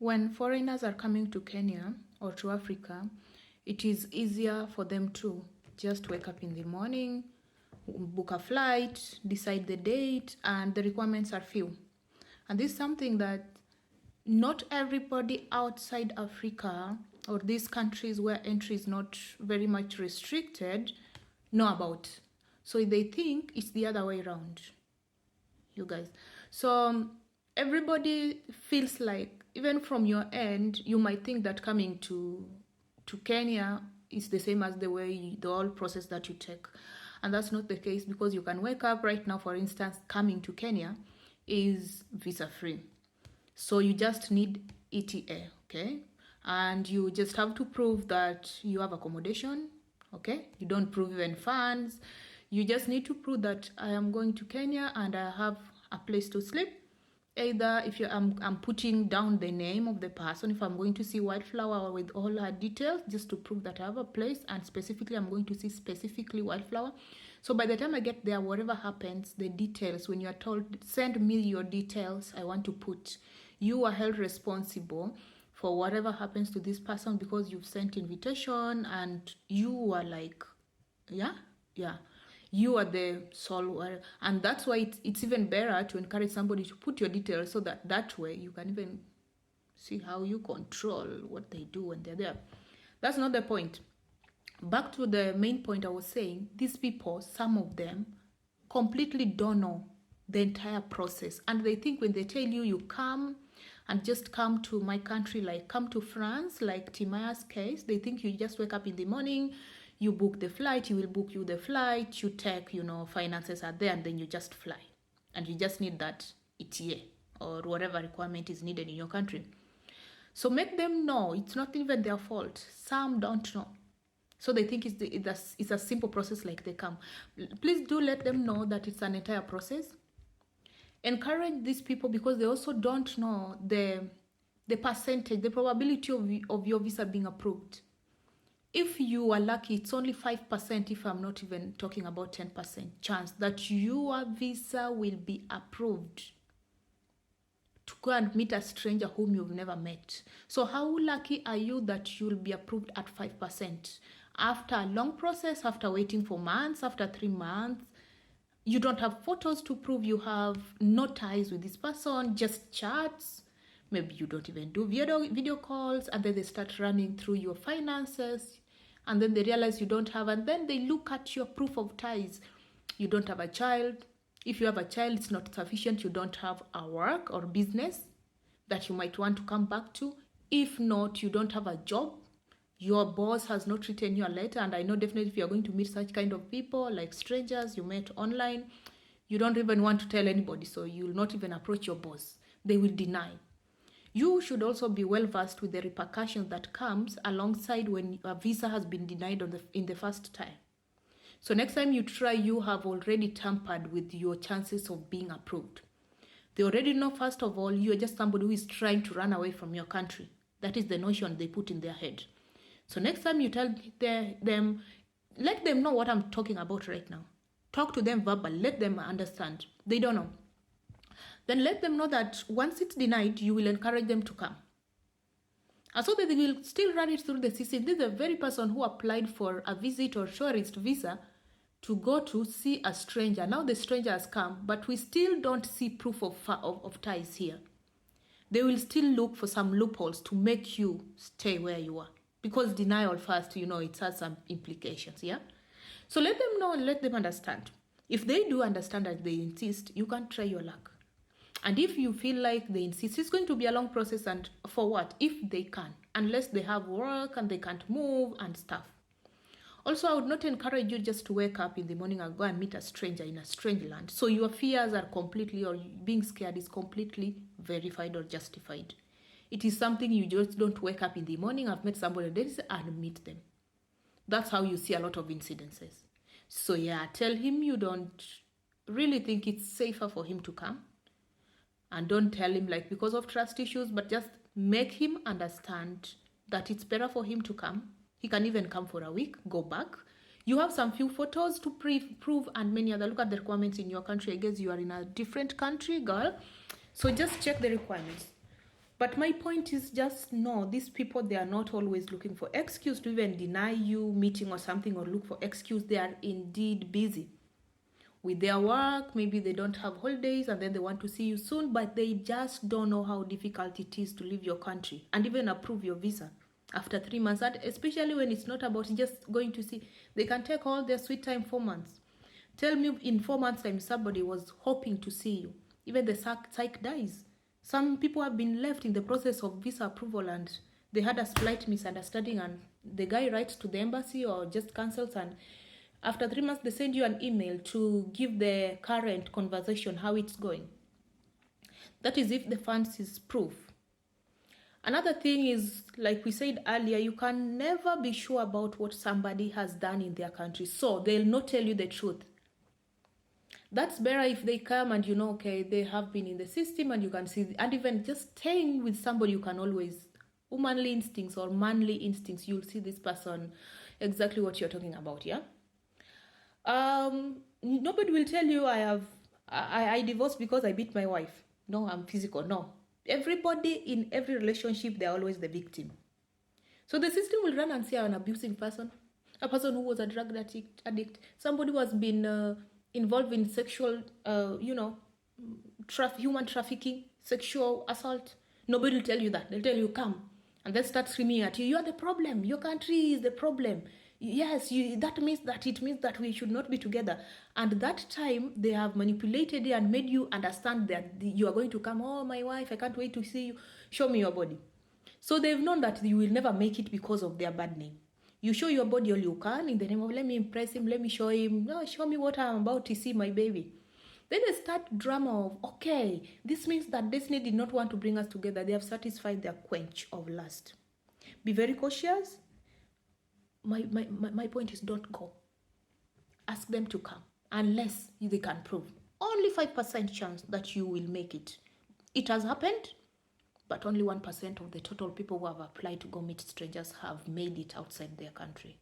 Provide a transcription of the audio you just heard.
When foreigners are coming to Kenya or to Africa, it is easier for them to just wake up in the morning, book a flight, decide the date, and the requirements are few. And this is something that not everybody outside Africa or these countries where entry is not very much restricted know about. So they think it's the other way around, you guys. So everybody feels like, even from your end, you might think that coming to Kenya is the same as the whole process that you take. And that's not the case, because you can wake up right now, for instance, coming to Kenya is visa free. So you just need ETA, okay? And you just have to prove that you have accommodation, okay? You don't prove even funds. You just need to prove that I am going to Kenya and I have a place to sleep. Either if I'm putting down the name of the person, if I'm going to see Wildflower with all her details, just to prove that I have a place, and specifically I'm going to see specifically Wildflower. So by the time I get there, whatever happens, the details, when you are told, send me your details, I want to put, you are held responsible for whatever happens to this person, because you've sent invitation and you are like, yeah, you are the sole, and that's why it's even better to encourage somebody to put your details, so that way you can even see how you control what they do when they're there. That's not the point. Back to the main point I was saying, these people, some of them, completely don't know the entire process, and they think when they tell you come and just come to my country, like come to France, like Timaya's case, they think you just wake up in the morning, you book the flight, you will book you the flight, you take, finances are there, and then you just fly. And you just need that ETA or whatever requirement is needed in your country. So make them know it's not even their fault. Some don't know. So they think it's a simple process, like they come. Please do let them know that it's an entire process. Encourage these people, because they also don't know the percentage, the probability of your visa being approved. If you are lucky, it's only 5%, if I'm not even talking about 10% chance that your visa will be approved to go and meet a stranger whom you've never met. So how lucky are you that you'll be approved at 5%? After a long process, after waiting for months, after 3 months, you don't have photos to prove you have no ties with this person, just chats. Maybe you don't even do video calls, and then they start running through your finances, and then they realize you don't have, and then they look at your proof of ties. You don't have a child. If you have a child, it's not sufficient. You don't have a work or business that you might want to come back to. If not, you don't have a job. Your boss has not written you a letter, and I know definitely if you're going to meet such kind of people, like strangers you met online, you don't even want to tell anybody, so you'll not even approach your boss. They will deny. You should also be well versed with the repercussions that comes alongside when a visa has been denied in the first time. So next time you try, you have already tampered with your chances of being approved. They already know, first of all, you're just somebody who is trying to run away from your country. That is the notion they put in their head. So next time you tell them, let them know what I'm talking about right now. Talk to them verbally, let them understand. They don't know. Then let them know that once it's denied, you will encourage them to come. And so that they will still run it through the system. This is the very person who applied for a visit or tourist visa to go to see a stranger. Now the stranger has come, but we still don't see proof of ties here. They will still look for some loopholes to make you stay where you are. Because denial first, it has some implications, yeah? So let them know and let them understand. If they do understand and they insist, you can try your luck. And if you feel like they insist, it's going to be a long process, and for what? If they can, unless they have work and they can't move and stuff. Also, I would not encourage you just to wake up in the morning and go and meet a stranger in a strange land. So your fears are completely, or being scared is completely verified or justified. It is something you just don't wake up in the morning, I've met somebody and meet them. That's how you see a lot of incidences. So yeah, tell him you don't really think it's safer for him to come. And don't tell him like because of trust issues, but just make him understand that it's better for him to come. He can even come for a week, go back. You have some few photos to prove, and many other. Look at the requirements in your country. I guess you are in a different country, girl. So just check the requirements. But my point is just no, these people, they are not always looking for excuse to even deny you meeting or something or look for excuse. They are indeed busy with their work. Maybe they don't have holidays and then they want to see you soon, but they just don't know how difficult it is to leave your country and even approve your visa after 3 months. And especially when it's not about just going to see, they can take all their sweet time 4 months. Tell me in 4 months time somebody was hoping to see you. Even the psych dies. Some people have been left in the process of visa approval and they had a slight misunderstanding and the guy writes to the embassy or just cancels, and after 3 months they send you an email to give the current conversation how it's going. That is if the funds is proof. Another thing is, like we said earlier, you can never be sure about what somebody has done in their country, so they'll not tell you the truth. That's better if they come and you know, okay, they have been in the system and you can see, and even just staying with somebody, you can always, womanly instincts or manly instincts, you'll see this person exactly what you're talking about, yeah? Nobody will tell you I divorced because I beat my wife. No, I'm physical. No. Everybody in every relationship, they're always the victim. So the system will run and say an abusing person, a person who was a drug addict, somebody who has been involved in sexual, human trafficking, sexual assault. Nobody will tell you that. They'll tell you, come. And then start screaming at you, you are the problem. Your country is the problem. Yes, that means that it means that we should not be together. And that time, they have manipulated you and made you understand that you are going to come, oh, my wife, I can't wait to see you. Show me your body. So they've known that you will never make it because of their bad name. You show your body all you can in the name of, let me impress him, let me show him, no, show me what I'm about to see, my baby. Then they start drama of, okay, this means that destiny did not want to bring us together. They have satisfied their quench of lust. Be very cautious. My point is, don't go. Ask them to come, unless they can prove. Only 5% chance that you will make it. It has happened, but only 1% of the total people who have applied to go meet strangers have made it outside their country.